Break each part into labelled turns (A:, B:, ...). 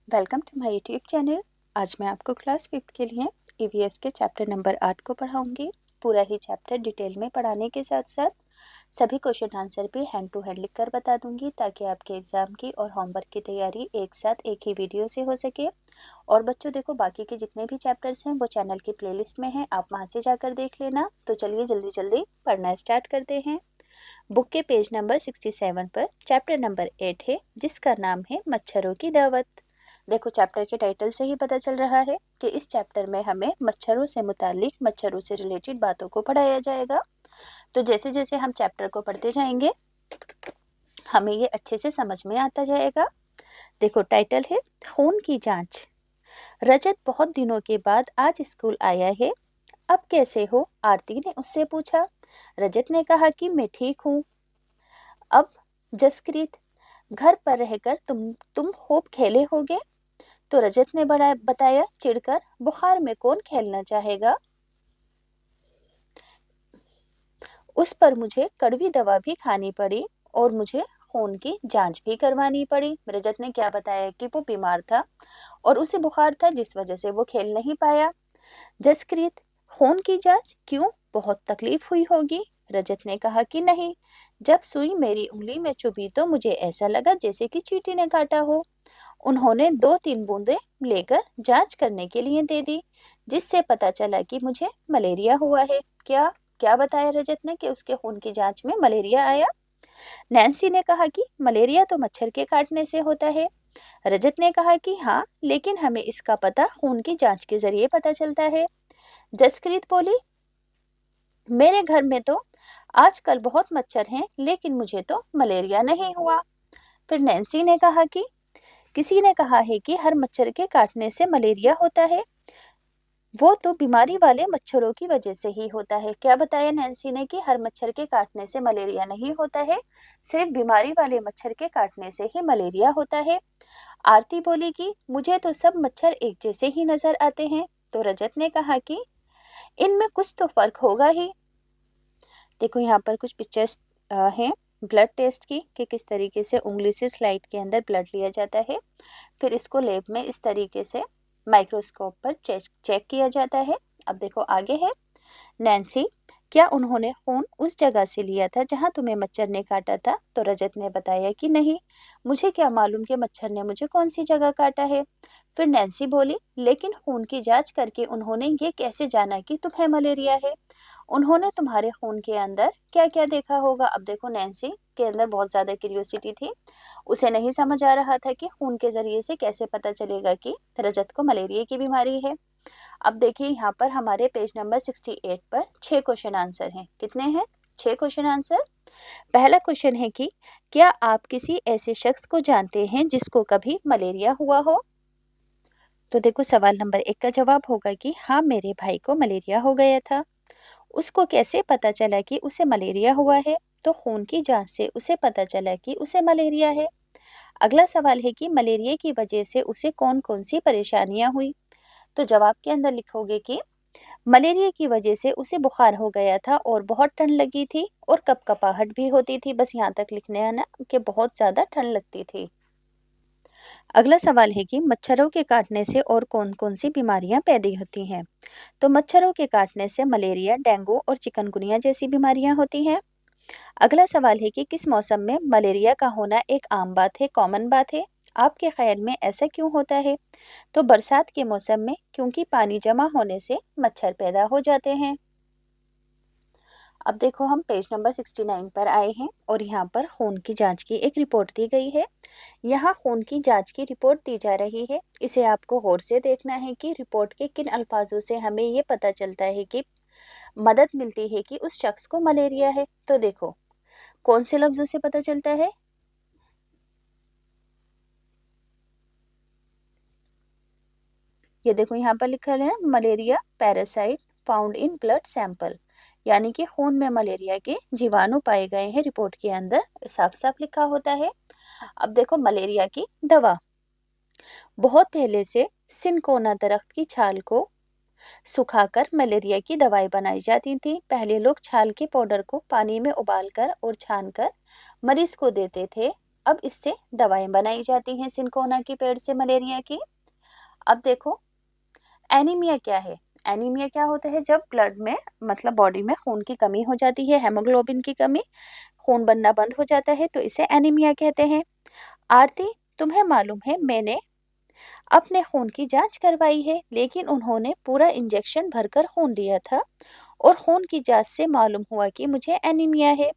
A: Welcome to my YouTube channel. आज मैं आपको क्लास 5th के लिए ईवीएस के चैप्टर नंबर 8 को पढ़ाऊंगी। पूरा ही चैप्टर डिटेल में पढ़ाने के साथ साथ सभी क्वेश्चन आंसर भी हैंड टू हैंड लिख कर बता दूंगी, ताकि आपके एग्जाम की और होमवर्क की तैयारी एक साथ एक ही वीडियो से हो सके। और बच्चों देखो, बाकी के जितने भी चैप्टर्स हैं वो चैनल की प्लेलिस्ट में हैं, आप वहाँ से जाकर देख लेना। तो चलिए जल्दी जल्दी पढ़ना स्टार्ट करते हैं। बुक के पेज नंबर 67 पर चैप्टर नंबर 8 है, जिसका नाम है मच्छरों की दावत। देखो, चैप्टर के टाइटल से ही पता चल रहा है कि इस चैप्टर में हमें मच्छरों से मुतालिक, मच्छरों से रिलेटेड बातों को पढ़ाया जाएगा। तो जैसे जैसे हम चैप्टर को पढ़ते जाएंगे हमें ये अच्छे से समझ में आता जाएगा। देखो, टाइटल है खून की जांच। रजत बहुत दिनों के बाद आज स्कूल आया है। अब कैसे हो? आरती ने उससे पूछा। रजत ने कहा कि मैं ठीक हूँ। अब जसकृत, घर पर रहकर तुम खूब खेले होगे। तो रजत ने बताया चिढ़कर, बुखार में कौन खेलना चाहेगा। उस पर मुझे कड़वी दवा भी खानी पड़ी और मुझे खून की जांच भी करवानी पड़ी। रजत ने क्या बताया कि वो बीमार था और उसे बुखार था, जिस वजह से वो खेल नहीं पाया। जसकृत, खून की जांच क्यों? बहुत तकलीफ हुई होगी। रजत ने कहा कि नहीं, जब सुई मेरी उंगली में चुभी तो मुझे ऐसा लगा जैसे कि चींटी ने काटा हो। उन्होंने 2-3 बूंदें लेकर जांच करने के लिए दे दी, जिससे पता चला कि मुझे मलेरिया हुआ है। क्या क्या बताया रजत ने कि उसके खून की जांच में मलेरिया आया। नैन्सी ने कहा कि मलेरिया तो मच्छर के काटने से होता है। रजत ने कहा कि हाँ, लेकिन हमें इसका पता खून की जांच के जरिए पता चलता है। जसकृत बोली, मेरे घर में तो आजकल बहुत मच्छर हैं, लेकिन मुझे तो मलेरिया नहीं हुआ। फिर नैन्सी ने कहा कि किसी ने कहा है कि हर मच्छर के काटने से मलेरिया होता है। वो तो बीमारी वाले मच्छरों की वजह से ही होता है। क्या बताया नैन्सी ने कि हर मच्छर के काटने से मलेरिया नहीं होता है, सिर्फ बीमारी वाले मच्छर के काटने से ही मलेरिया होता है। आरती बोली कि मुझे तो सब मच्छर एक जैसे ही नजर आते हैं। तो रजत ने कहा कि इनमें कुछ तो फर्क होगा ही। देखो, यहाँ पर कुछ पिक्चर्स हैं ब्लड टेस्ट की, कि किस तरीके से उंगली से स्लाइड के अंदर ब्लड लिया जाता है, फिर इसको लैब में इस तरीके से माइक्रोस्कोप पर चेक किया जाता है। अब देखो आगे है। नैन्सी, क्या उन्होंने खून उस जगह से लिया था जहां तुम्हें मच्छर ने काटा था? तो रजत ने बताया कि नहीं, मुझे क्या मालूम कि मच्छर ने मुझे कौन सी जगह काटा है। फिर नैन्सी बोली, लेकिन खून की जांच करके उन्होंने ये कैसे जाना कि तुम्हें मलेरिया है? उन्होंने तुम्हारे खून के अंदर क्या क्या देखा होगा? अब देखो, नैन्सी के अंदर बहुत ज्यादा क्यूरियोसिटी थी। उसे नहीं समझ आ रहा था कि खून के जरिए से कैसे पता चलेगा कि रजत को मलेरिया की बीमारी है। अब देखिए, यहाँ पर हमारे पेज नंबर 68 पर 6 क्वेश्चन आंसर हैं। कितने हैं? 6 क्वेश्चन आंसर। पहला क्वेश्चन है कि क्या आप किसी ऐसे शख्स को जानते हैं जिसको कभी मलेरिया हुआ हो? तो देखो, सवाल नंबर 1 का जवाब होगा कि हाँ, मेरे भाई को मलेरिया हो गया था। उसको कैसे पता चला कि उसे मलेरिया हुआ है? तो खून की जांच से उसे पता चला कि उसे मलेरिया है। अगला सवाल है कि मलेरिया की वजह से उसे कौन कौन सी परेशानियां हुई? तो जवाब के अंदर लिखोगे कि मलेरिया की वजह से उसे बुखार हो गया था और बहुत ठंड लगी थी और कपकपाहट भी होती थी। बस यहाँ तक लिखने है ना, कि बहुत ज्यादा ठंड लगती थी। अगला सवाल है कि मच्छरों के काटने से और कौन कौन सी बीमारियां पैदा होती हैं? तो मच्छरों के काटने से मलेरिया, डेंगू और चिकनगुनिया जैसी बीमारियां होती हैं। अगला सवाल है कि किस मौसम में मलेरिया का होना एक आम बात है, कॉमन बात है? आपके ख्याल में ऐसा क्यों होता है? तो बरसात के मौसम में, क्योंकि पानी जमा होने से मच्छर पैदा हो जाते हैं। अब देखो, हम पेज नंबर 69 पर आए हैं और यहाँ पर खून की जांच की एक रिपोर्ट दी गई है। यहाँ खून की जांच की रिपोर्ट दी जा रही है। इसे आपको गौर से देखना है कि रिपोर्ट के किन अल्फाजों से हमें ये पता चलता है कि मदद मिलती है कि उस शख्स को मलेरिया है। तो देखो, कौन से लफ्जों से पता चलता है? ये देखो, यहाँ पर लिखा है malaria parasite found in blood sample, यानी कि खून में मलेरिया के जीवाणु पाए गए हैं। रिपोर्ट के अंदर साफ साफ लिखा होता है। अब देखो, मलेरिया की दवा। बहुत पहले से सिनकोना दरख्त की छाल को सुखाकर मलेरिया की दवाई बनाई जाती थी। पहले लोग छाल के पाउडर को पानी में उबालकर और छानकर मरीज को देते थे। अब इससे दवाएं बनाई जाती हैं सिनकोना के पेड़ से मलेरिया की। अब देखो एनीमिया क्या है। एनीमिया क्या होता है? जब ब्लड में मतलब बॉडी में खून की कमी हो जाती है, हेमोग्लोबिन की कमी, खून बनना बंद हो जाता है, तो इसे एनीमिया कहते हैं। आरती, तुम्हें मालूम है मैंने अपने खून की जांच करवाई है, लेकिन उन्होंने पूरा इंजेक्शन भरकर खून दिया था और खून की जांच से मालूम हुआ कि मुझे एनीमिया है।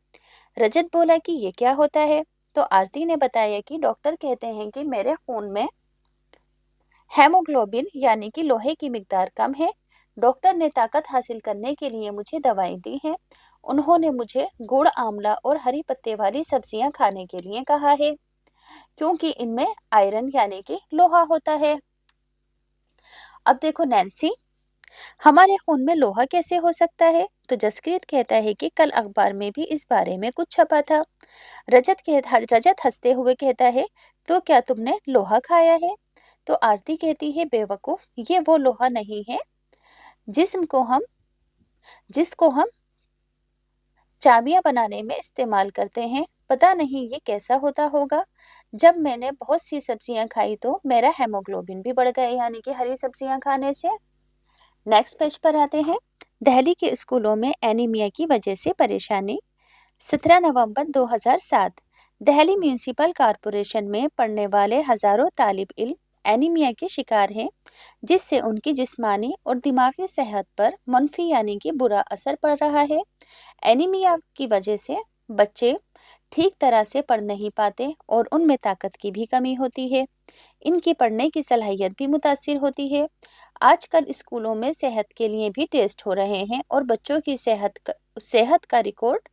A: रजत बोला कि ये क्या होता है? तो आरती ने बताया कि डॉक्टर कहते हैं कि मेरे खून में हेमोग्लोबिन यानी कि लोहे की मिकदार कम है। डॉक्टर ने ताकत हासिल करने के लिए मुझे दवाएं दी हैं। उन्होंने मुझे गुड़, आंवला और हरी पत्ते वाली सब्जियां खाने के लिए कहा है, क्योंकि इनमें आयरन यानी कि लोहा होता है। अब देखो नैन्सी, हमारे खून में लोहा कैसे हो सकता है? तो जसकीरत कहता है कि कल अखबार में भी इस बारे में कुछ छपा था। रजत हंसते हुए कहता है, तो क्या तुमने लोहा खाया है? तो आरती कहती है, बेवकूफ, ये वो लोहा नहीं है जिसको हम चाबियां बनाने में इस्तेमाल करते हैं। पता नहीं ये कैसा होता होगा। जब मैंने बहुत सी सब्जियां खाई तो मेरा हेमोग्लोबिन भी बढ़ गया, यानी कि हरी सब्जियां खाने से। नेक्स्ट पेज पर आते हैं। दिल्ली के स्कूलों में एनीमिया की वजह से परेशानी। 17 नवंबर 2007। दिल्ली म्यूनिसिपल कॉरपोरेशन में पढ़ने वाले हजारों तालिब इल्म एनीमिया के शिकार हैं, जिससे उनकी जिस्मानी और दिमागी सेहत पर मनफी यानी कि बुरा असर पड़ रहा है। एनीमिया की वजह से बच्चे ठीक तरह से पढ़ नहीं पाते और उनमें ताकत की भी कमी होती है। इनकी पढ़ने की सलाहियत भी मुतासिर होती है। आजकल स्कूलों में सेहत के लिए भी टेस्ट हो रहे हैं और बच्चों की सेहत का रिकॉर्ड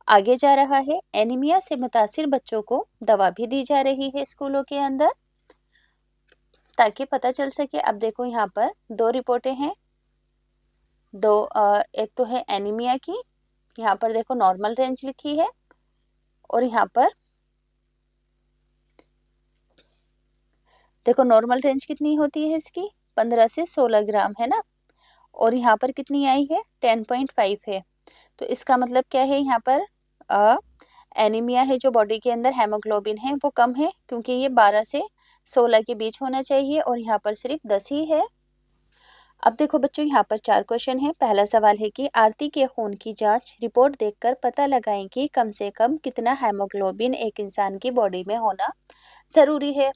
A: आगे जा रहा है। एनीमिया से मुतासिर बच्चों को दवा भी दी जा रही है स्कूलों के अंदर, ताकि पता चल सके। अब देखो यहाँ पर दो रिपोर्टें हैं, एक तो है एनीमिया की, यहाँ पर देखो नॉर्मल रेंज लिखी है, और यहाँ पर देखो नॉर्मल रेंज कितनी होती है इसकी, 15 से 16 ग्राम है ना, और यहाँ पर कितनी आई है, 10.5 है। तो इसका मतलब क्या है, यहाँ पर एनीमिया है, जो बॉडी के अंदर हेमोग्लोबिन है वो कम है, क्योंकि ये 12 से 16 के बीच होना चाहिए और यहाँ पर सिर्फ 10 ही है। अब देखो बच्चों, यहाँ पर 4 क्वेश्चन है। पहला सवाल है कि आरती के खून की जांच रिपोर्ट देखकर पता लगाएं कि कम से कम कितना हेमोग्लोबिन एक इंसान की बॉडी में होना जरूरी है।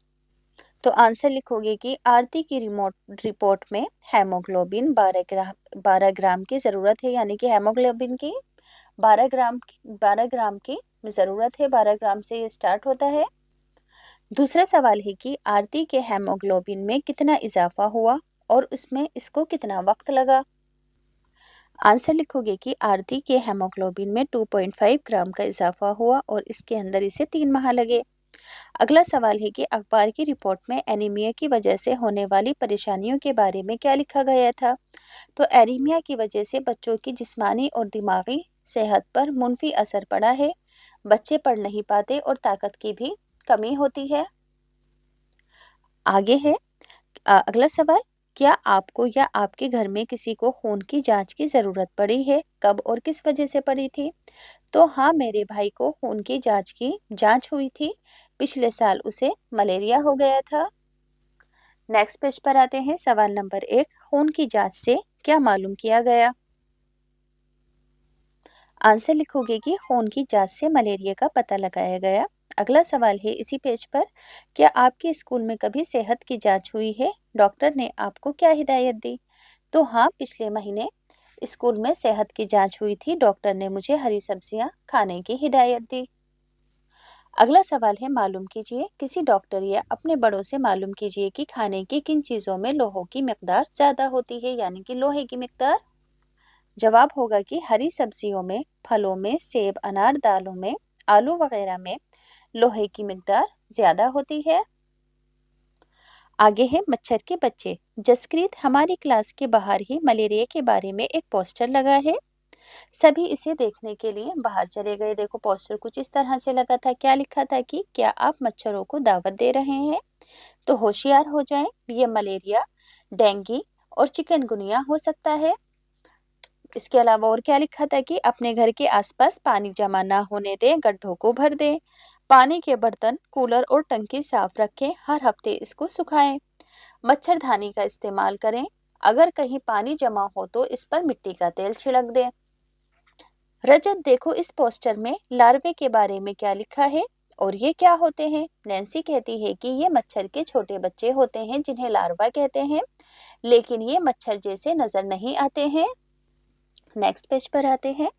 A: तो आंसर लिखोगे कि आरती की रिपोर्ट में हेमोग्लोबिन 12 ग्राम की ज़रूरत है, यानी कि हेमोग्लोबिन की 12 ग्राम की ज़रूरत है। 12 ग्राम से ये स्टार्ट होता है। दूसरा सवाल है कि आरती के हेमोग्लोबिन में कितना इजाफा हुआ और उसमें इसको कितना वक्त लगा। आंसर लिखोगे कि आरती के हेमोग्लोबिन में 2.5 ग्राम का इजाफा हुआ और इसके अंदर इसे 3 माह लगे। अगला सवाल है कि अखबार की रिपोर्ट में एनीमिया की वजह से होने वाली परेशानियों के बारे में क्या लिखा गया था। तो एनीमिया की वजह से बच्चों की जिस्मानी और दिमागी सेहत पर मुनफी असर पड़ा है। बच्चे पढ़ नहीं पाते और ताकत की भी कमी होती है। आगे है अगला सवाल, क्या आपको या आपके घर में किसी को खून की जांच की ज़रूरत पड़ी है? कब और किस वजह से पड़ी थी? तो हाँ, मेरे भाई को खून की जांच हुई थी। पिछले साल उसे मलेरिया हो गया था। नेक्स्ट पेज पर आते हैं। सवाल नंबर 1, खून की जांच से क्या मालूम किया गया। आंसर लिखोगे कि खून की जांच से मलेरिया का पता लगाया गया। अगला सवाल है इसी पेज पर, क्या आपके स्कूल में कभी सेहत की जांच हुई है? डॉक्टर ने आपको क्या हिदायत दी? तो हाँ, पिछले महीने स्कूल में सेहत की जांच हुई थी। डॉक्टर ने मुझे हरी सब्जियां खाने की हिदायत दी। अगला सवाल है, मालूम कीजिए, किसी डॉक्टर या अपने बड़ों से मालूम कीजिए कि खाने की किन चीज़ों में लोहों की मिकदार ज़्यादा होती है, यानी कि लोहे की मिकदार। जवाब होगा कि हरी सब्जियों में, फलों में, सेब, अनार, दालों में, आलू वगैरह में लोहे की मिकदार ज़्यादा होती है। आगे है मच्छर के बच्चे। जसप्रीत, हमारी क्लास के बाहर ही मलेरिया के बारे में एक पोस्टर लगा है। सभी इसे देखने के लिए बाहर चले गए। देखो पोस्टर कुछ इस तरह से लगा था। क्या लिखा था कि क्या आप मच्छरों को दावत दे रहे हैं तो होशियार हो जाएं, ये मलेरिया, डेंगू और चिकनगुनिया हो सकता है। इसके अलावा और क्या लिखा था कि अपने घर के आसपास पानी जमा ना होने दें, गड्ढों को भर दें। पानी के बर्तन, कूलर और टंकी साफ रखें, हर हफ्ते इसको सुखाएं। मच्छरदानी का इस्तेमाल करें, अगर कहीं पानी जमा हो तो इस पर मिट्टी का तेल छिड़क दें। रजत, देखो इस पोस्टर में लार्वे के बारे में क्या लिखा है और ये क्या होते हैं? नैन्सी कहती है कि ये मच्छर के छोटे बच्चे होते हैं जिन्हें लार्वा कहते हैं, लेकिन ये मच्छर जैसे नजर नहीं आते हैं। नेक्स्ट पेज पर आते हैं।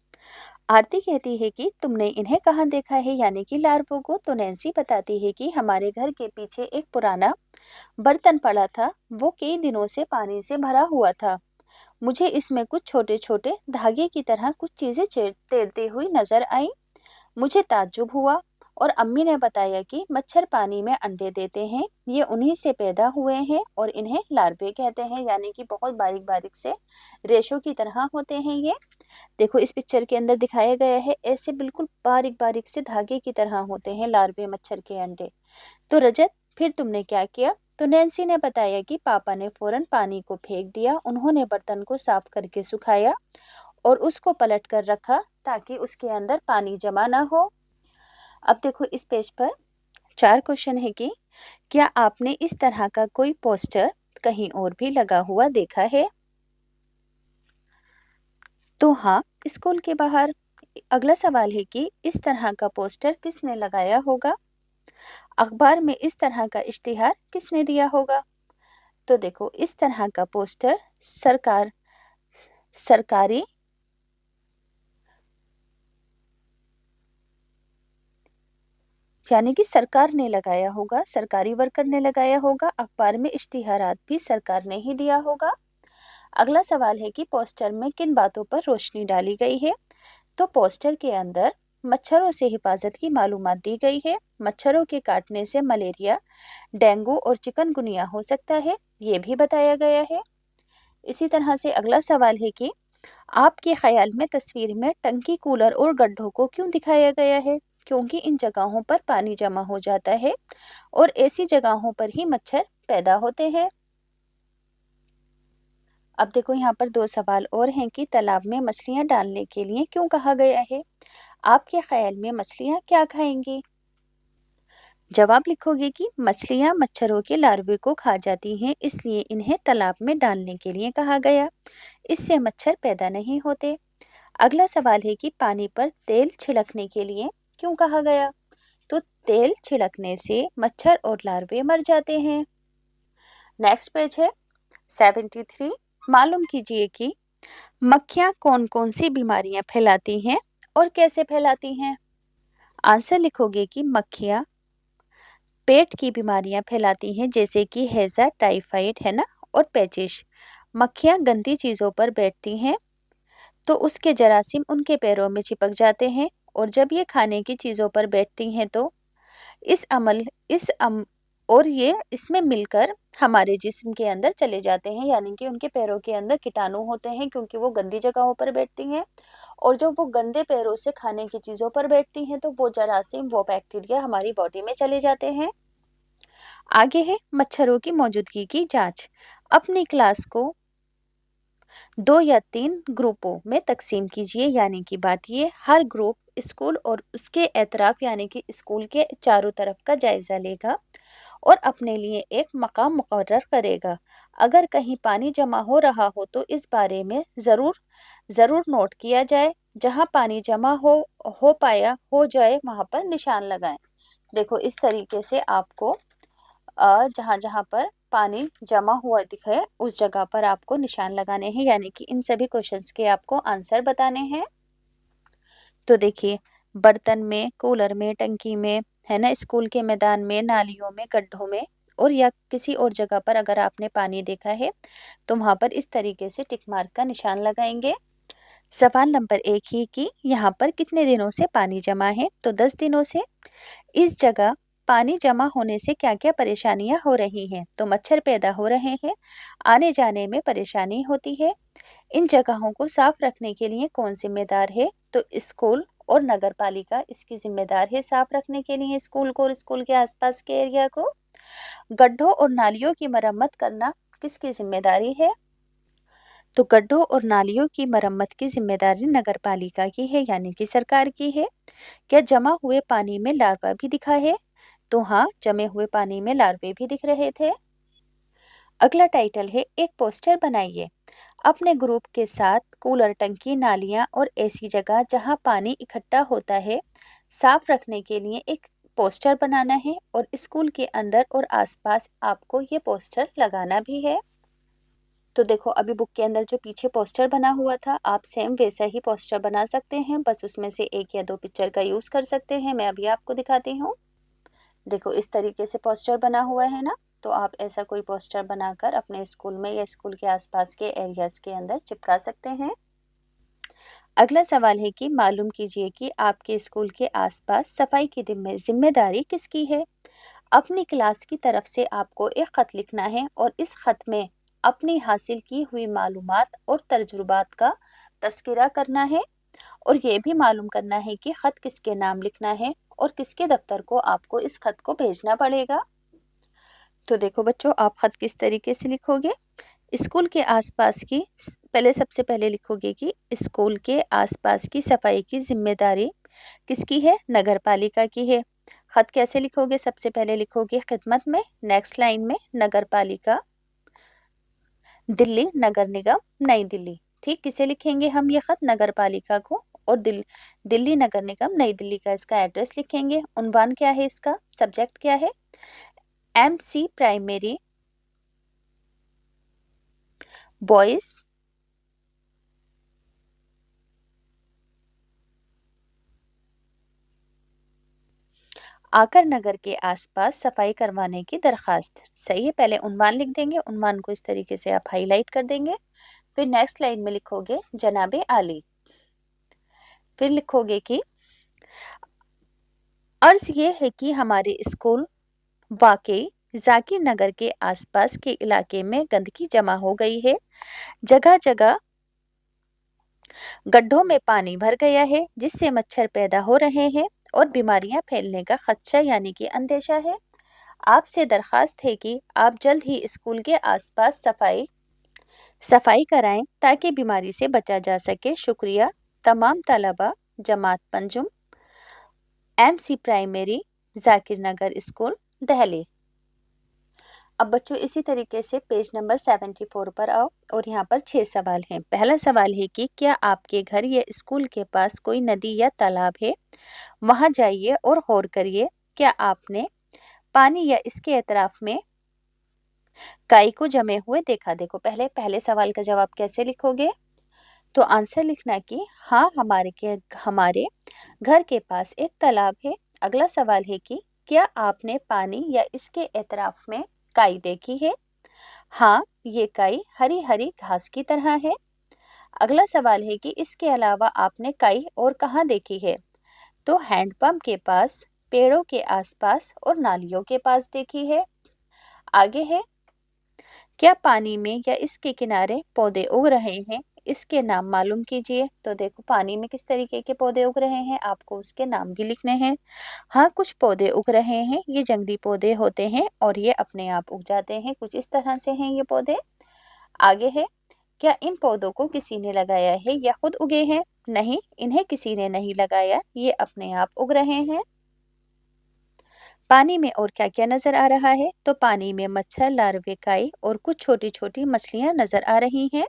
A: आरती कहती है कि तुमने इन्हें कहाँ देखा है, यानी कि लार्वों को? तो नैन्सी बताती है कि हमारे घर के पीछे एक पुराना बर्तन पड़ा था, वो कई दिनों से पानी से भरा हुआ था। मुझे इसमें कुछ छोटे छोटे धागे की तरह कुछ चीजें तैरती हुई नजर आई। मुझे ताज्जुब हुआ और अम्मी ने बताया कि मच्छर पानी में अंडे देते हैं, ये उन्हीं से पैदा हुए हैं और इन्हें लार्वे कहते हैं, यानी कि बहुत बारीक बारीक से रेशों की तरह होते हैं ये। देखो इस पिक्चर के अंदर दिखाया गया है, ऐसे बिल्कुल बारीक बारीक से धागे की तरह होते हैं लार्वे मच्छर के अंडे। तो रजत, फिर तुमने क्या किया? तो नैन्सी ने बताया कि पापा ने फौरन पानी को फेंक दिया। उन्होंने बर्तन को साफ करके सुखाया और उसको पलट कर रखा ताकि उसके अंदर पानी जमा ना हो। अब देखो इस पेज पर 4 क्वेश्चन है कि क्या आपने इस तरह का कोई पोस्टर कहीं और भी लगा हुआ देखा है? तो हाँ, स्कूल के बाहर। अगला सवाल है कि इस तरह का पोस्टर किसने लगाया होगा? अखबार में इस तरह का इश्तिहार किसने दिया होगा? तो देखो इस तरह का पोस्टर सरकारी यानी कि सरकार ने लगाया होगा, सरकारी वर्कर ने लगाया होगा। अखबार में इश्तिहारात भी सरकार ने ही दिया होगा। अगला सवाल है कि पोस्टर में किन बातों पर रोशनी डाली गई है? तो पोस्टर के अंदर मच्छरों से हिफाजत की मालूमात दी गई है। मच्छरों के काटने से मलेरिया, डेंगू और चिकनगुनिया हो सकता है, ये भी बताया गया है। इसी तरह से अगला सवाल है कि आपके ख्याल में तस्वीर में टंकी, कूलर और गड्ढों को क्यों दिखाया गया है? क्योंकि इन जगहों पर पानी जमा हो जाता है और ऐसी जगहों पर ही मच्छर पैदा होते हैं। अब देखो यहाँ पर 2 सवाल और हैं कि तालाब में मछलियाँ डालने के लिए क्यों कहा गया है? आपके ख्याल में मछलियाँ क्या खाएंगी? जवाब लिखोगे कि मछलियाँ मच्छरों के लार्वे को खा जाती हैं, इसलिए इन्हें तालाब में डालने के लिए कहा गया। इससे मच्छर पैदा नहीं होते। अगला सवाल है कि पानी पर तेल छिड़कने के लिए क्यों कहा गया? तो तेल छिड़कने से मच्छर और लार्वे मर जाते हैं। नेक्स्ट पेज है 73। मालूम कीजिए कि मक्खियाँ कौन कौन सी बीमारियां फैलाती हैं और कैसे फैलाती हैं? आंसर लिखोगे कि मक्खियाँ पेट की बीमारियां फैलाती हैं, जैसे कि हैजा, टाइफाइड, है ना, और पेचिश। मक्खियाँ गंदी चीज़ों पर बैठती हैं तो उसके जरासीम उनके पैरों में चिपक जाते हैं और जब ये खाने की चीज़ों पर बैठती हैं तो इस अम और ये इसमें मिलकर हमारे जिस्म के अंदर चले जाते हैं, यानी कि उनके पैरों के अंदर कीटाणु होते हैं क्योंकि वो गंदी जगहों पर बैठती हैं। और जब वो गंदे पैरों से खाने की चीज़ों पर बैठती हैं तो वो जरासीम, वो बैक्टीरिया हमारी बॉडी में चले जाते हैं। आगे है मच्छरों की मौजूदगी की जांच। अपनी क्लास को 2 या 3 ग्रुपों में तकसीम कीजिए, यानी कि बांटिए। हर ग्रुप स्कूल और उसके एतराफ यानी कि स्कूल के चारों तरफ का जायजा लेगा और अपने लिए एक मकाम मुकर्रर करेगा। अगर कहीं पानी जमा हो रहा हो तो इस बारे में ज़रूर नोट किया जाए। जहाँ पानी जमा हो जाए वहाँ पर निशान लगाएं। देखो इस तरीके से आपको जहाँ जहाँ पर पानी जमा हुआ दिखे उस जगह पर आपको निशान लगाने हैं, यानी कि इन सभी क्वेश्चंस के आपको आंसर बताने हैं। तो देखिए, बर्तन में, कूलर में, टंकी में, है ना, स्कूल के मैदान में, नालियों में, गड्ढों में और या किसी और जगह पर अगर आपने पानी देखा है तो वहाँ पर इस तरीके से टिक मार्क का निशान लगाएंगे। सवाल नंबर 1 ही कि यहाँ पर कितने दिनों से पानी जमा है? तो 10 दिनों से। इस जगह पानी जमा होने से क्या-क्या परेशानियां हो रही हैं? तो मच्छर पैदा हो रहे हैं, आने जाने में परेशानी होती है। इन जगहों को साफ रखने के लिए कौन जिम्मेदार है? तो स्कूल और नगर पालिका इसकी जिम्मेदार है साफ रखने के लिए स्कूल को और स्कूल के आसपास के एरिया को। गड्ढों और नालियों की मरम्मत करना किसकी जिम्मेदारी है? تو गड्ढों और नालियों की मरम्मत की जिम्मेदारी नगर पालिका की है, यानी कि सरकार की है। क्या जमा हुए पानी में लार्वा भी दिखा है? तो हाँ, जमे हुए पानी में लार्वे भी दिख रहे थे। अगला टाइटल है एक पोस्टर बनाइए। अपने ग्रुप के साथ कूलर, टंकी, नालियां और ऐसी जगह जहां पानी इकट्ठा होता है साफ रखने के लिए एक पोस्टर बनाना है, और स्कूल के अंदर और आसपास आपको ये पोस्टर लगाना भी है। तो देखो, अभी बुक के अंदर जो पीछे पोस्टर बना हुआ था, आप सेम वैसा ही पोस्टर बना सकते हैं, बस उसमें से 1 या 2 पिक्चर का यूज कर सकते हैं। मैं अभी आपको दिखाती हूँ। देखो, इस तरीके से पोस्टर बना हुआ है ना, तो आप ऐसा कोई पोस्टर बनाकर अपने स्कूल में या स्कूल के आसपास के एरियाज के अंदर चिपका सकते हैं। अगला सवाल है कि मालूम कीजिए कि आपके स्कूल के आसपास सफाई की जिम्मेदारी किसकी है। अपनी क्लास की तरफ से आपको एक खत लिखना है, और इस खत में अपनी हासिल की हुई मालूमात और तजुर्बात का तस्करा करना है, और ये भी मालूम करना है कि खत किसके नाम लिखना है और किसके दफ्तर को आपको इस खत को भेजना पड़ेगा। तो देखो बच्चों, आप खत किस तरीके से लिखोगे। स्कूल के आसपास की सबसे पहले लिखोगे कि स्कूल के आसपास की सफाई की जिम्मेदारी किसकी है, नगर पालिका की है। खत कैसे लिखोगे, सबसे पहले लिखोगे खिदमत में, नेक्स्ट लाइन में नगर पालिका, दिल्ली नगर निगम, नई दिल्ली। ठीक, किसे लिखेंगे हम ये खत, नगर पालिका को, और दिल्ली नगर निगम नई दिल्ली का इसका एड्रेस लिखेंगे। उन्वान क्या है इसका, सब्जेक्ट क्या है, MC प्राइमरी बॉयज आकर नगर के आसपास सफाई करवाने की दरखास्त। सही है, पहले उन्वान लिख देंगे, उन्वान को इस तरीके से आप हाईलाइट कर देंगे। फिर नेक्स्ट लाइन में लिखोगे जनाबे आली। फिर लिखोगे कि अर्ज ये है कि हमारे स्कूल वाकई जाकिर नगर के आसपास के इलाके में गंदगी जमा हो गई है। जगह जगह गड्ढों में पानी भर गया है, जिससे मच्छर पैदा हो रहे हैं और बीमारियां फैलने का खदशा यानी कि अंदेशा है। आपसे दरखास्त है कि आप जल्द ही स्कूल के आसपास सफाई कराएं ताकि बीमारी से बचा जा सके। शुक्रिया। तमाम तलबा, जमात पंजुम, MC प्राइमरी, जाकिर नगर स्कूल, दहली। अब बच्चों, इसी तरीके से पेज नंबर 74 पर आओ, और यहाँ पर 6 सवाल हैं। पहला सवाल है कि क्या आपके घर या स्कूल के पास कोई नदी या तालाब है? वहां जाइए और गौर करिए, क्या आपने पानी या इसके एतराफ में काई को जमे हुए देखा। देखो, पहले सवाल का जवाब कैसे लिखोगे, तो आंसर लिखना कि हाँ, हमारे घर के पास एक तालाब है। अगला सवाल है कि क्या आपने पानी या इसके एतराफ में काई देखी है। हाँ, ये काई हरी हरी घास की तरह है। अगला सवाल है कि इसके अलावा आपने काई और कहाँ देखी है, तो हैंडपंप के पास, पेड़ों के आसपास और नालियों के पास देखी है। आगे है, क्या पानी में या इसके किनारे पौधे उग रहे हैं, इसके नाम मालूम कीजिए। तो देखो, पानी में किस तरीके के पौधे उग रहे हैं, आपको उसके नाम भी लिखने हैं। हाँ, कुछ पौधे उग रहे हैं, ये जंगली पौधे होते हैं और ये अपने आप उग जाते हैं, कुछ इस तरह से हैं ये पौधे। आगे है, क्या इन पौधों को किसी ने लगाया है या खुद उगे हैं? नहीं, इन्हें किसी ने नहीं लगाया, ये अपने आप उग रहे हैं। पानी में और क्या क्या नजर आ रहा है, तो पानी में मच्छर, लार्वे, काई और कुछ छोटी छोटी मछलियां नजर आ रही हैं।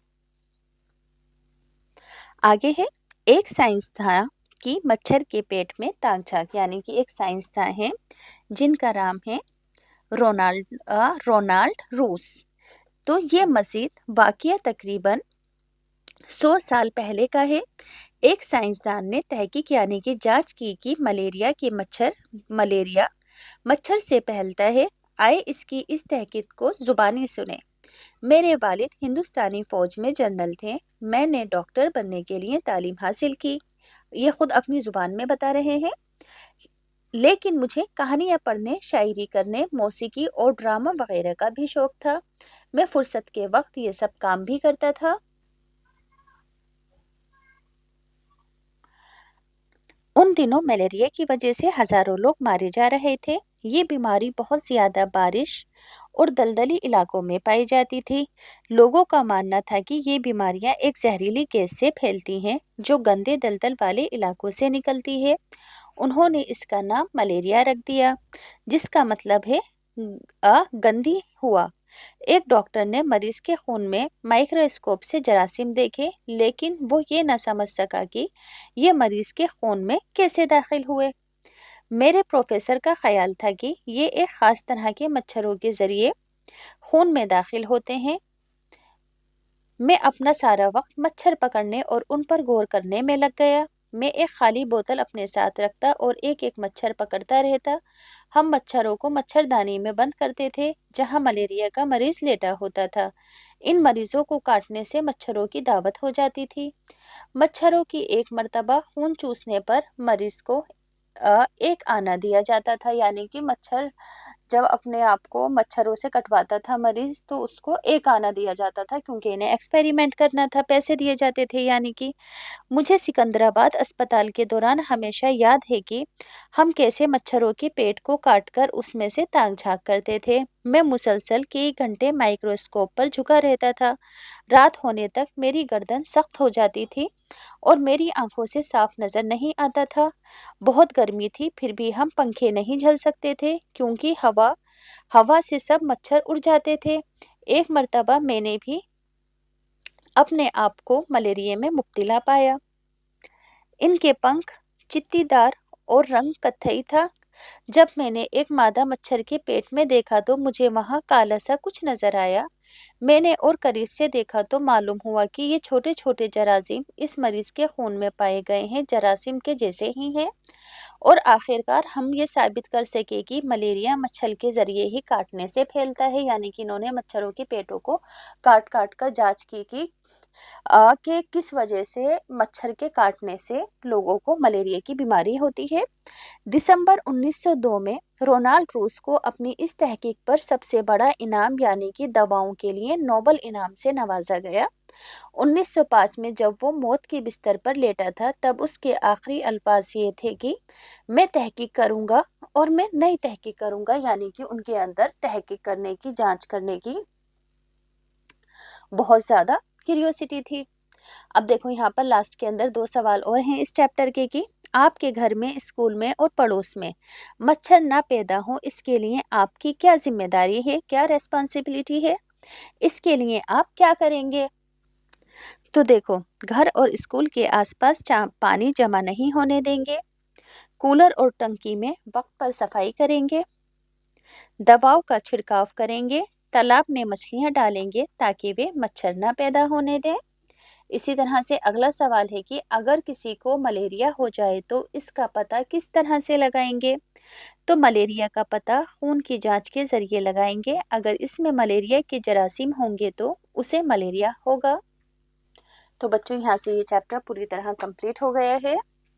A: आगे है, एक साइंसदान की मच्छर के पेट में ताक झांक, यानी कि एक साइंसदान है जिनका नाम है रोनाल्ड रूस। तो ये मजीद वाकया तकरीबन 100 साल पहले का है। एक साइंसदान ने तहकीक यानी कि जांच की कि मलेरिया मच्छर से फैलता है। आए इसकी इस तहकीक को जुबानी सुने। मेरे वालिद हिंदुस्तानी फौज में जनरल थे। मैंने डॉक्टर बनने के लिए तालीम हासिल की। ये खुद अपनी जुबान में बता रहे हैं। लेकिन मुझे कहानियाँ पढ़ने, शायरी करने, मौसीकी और ड्रामा वगैरह का भी शौक था। मैं फुर्सत के वक्त ये सब काम भी करता था। उन दिनों मलेरिया की वजह से हजारों लोग मारे जा रहे थे। ये बीमारी बहुत ज्यादा बारिश اور دلدلی علاقوں میں پائی جاتی تھی۔ لوگوں کا ماننا تھا کہ یہ بیماریاں ایک زہریلی گیس سے پھیلتی ہیں جو گندے دلدل والے علاقوں سے نکلتی ہے۔ انہوں نے اس کا نام ملیریا رکھ دیا، جس کا مطلب ہے گندی ہوا۔ ایک ڈاکٹر نے مریض کے خون میں مائکروسکوپ سے جراثیم دیکھے، لیکن وہ یہ نہ سمجھ سکا کہ یہ مریض کے خون میں کیسے داخل ہوئے۔ میرے پروفیسر کا خیال تھا کہ یہ ایک خاص طرح کے مچھروں کے ذریعے خون میں داخل ہوتے ہیں۔ میں اپنا سارا وقت مچھر پکڑنے اور ان پر غور کرنے میں لگ گیا۔ میں ایک خالی بوتل اپنے ساتھ رکھتا اور ایک ایک مچھر پکڑتا رہتا۔ ہم مچھروں کو مچھردانی میں بند کرتے تھے جہاں ملیریا کا مریض لیٹا ہوتا تھا۔ ان مریضوں کو کاٹنے سے مچھروں کی دعوت ہو جاتی تھی۔ مچھروں کی ایک مرتبہ خون چوسنے پر مریض کو ایک آنا دیا جاتا تھا، یعنی کہ مچھر جب اپنے آپ کو مچھروں سے کٹواتا تھا مریض تو اس کو ایک آنا دیا جاتا تھا، کیونکہ انہیں ایکسپیریمنٹ کرنا تھا، پیسے دیے جاتے تھے۔ یعنی کہ مجھے سکندرآباد اسپتال کے دوران ہمیشہ یاد ہے کہ ہم کیسے مچھروں کے پیٹ کو کاٹ کر اس میں سے تاک جھانک کرتے تھے۔ میں مسلسل کئی گھنٹے مائکروسکوپ پر جھکا رہتا تھا۔ رات ہونے تک میری گردن سخت ہو جاتی تھی اور میری آنکھوں سے صاف نظر نہیں آتا تھا۔ بہت گرمی تھی، پھر بھی ہم پنکھے نہیں جھل سکتے تھے کیونکہ ہوا سے سب مچھر اڑ جاتے تھے۔ ایک مرتبہ میں نے بھی اپنے آپ کو ملیریا میں مبتلا پایا۔ ان کے پنکھ چتی دار اور رنگ کتھئی تھا۔ جب میں نے ایک مادہ مچھر کے پیٹ میں دیکھا تو مجھے وہاں کالا سا کچھ نظر آیا۔ میں نے اور قریب سے دیکھا تو معلوم ہوا کہ یہ چھوٹے چھوٹے جراثیم اس مریض کے خون میں پائے گئے ہیں، جراثیم کے جیسے ہی ہیں۔ اور آخرکار ہم یہ ثابت کر سکے کہ ملیریا مچھر کے ذریعے ہی کاٹنے سے پھیلتا ہے، یعنی کہ انہوں نے مچھروں کے پیٹوں کو کاٹ کاٹ کر جانچ کی کہ کس وجہ سے مچھر کے کاٹنے سے لوگوں کو ملیریا کی بیماری ہوتی ہے۔ دسمبر 1902 میں رونالڈ روس کو اپنی اس تحقیق پر سب سے بڑا انعام یعنی کہ دواؤں کے لیے نوبل انعام سے نوازا گیا۔ 1905 میں جب وہ موت کے بستر پر لیٹا تھا تب اس کے آخری الفاظ یہ تھے کہ میں تحقیق کروں گا اور میں نئی تحقیق کروں گا، یعنی کہ ان کے اندر تحقیق کرنے کی، جانچ کرنے کی بہت زیادہ کیوریوسٹی تھی۔ اب دیکھو یہاں پر لاسٹ کے اندر 2 سوال اور ہیں اس چیپٹر کے کہ آپ کے گھر میں، اسکول میں اور پڑوس میں مچھر نہ پیدا ہو، اس کے لیے آپ کی کیا ذمہ داری ہے، کیا ریسپانسبلٹی ہے، اس کے لیے آپ کیا کریں گے؟ تو دیکھو، گھر اور اسکول کے آس پاس پانی جمع نہیں ہونے دیں گے، کولر اور ٹنکی میں وقت پر صفائی کریں گے، دواؤں کا چھڑکاو کریں گے، تالاب میں مچھلیاں ڈالیں گے تاکہ وہ مچھر نہ پیدا ہونے دیں۔ اسی طرح سے اگلا سوال ہے کہ اگر کسی کو ملیریا ہو جائے تو اس کا پتہ کس طرح سے لگائیں گے؟ تو ملیریا کا پتہ خون کی جانچ کے ذریعے لگائیں گے۔ اگر اس میں ملیریا کے جراثیم ہوں گے تو اسے ملیریا ہوگا۔ تو بچوں، یہاں سے یہ چیپٹر پوری طرح کمپلیٹ ہو گیا ہے۔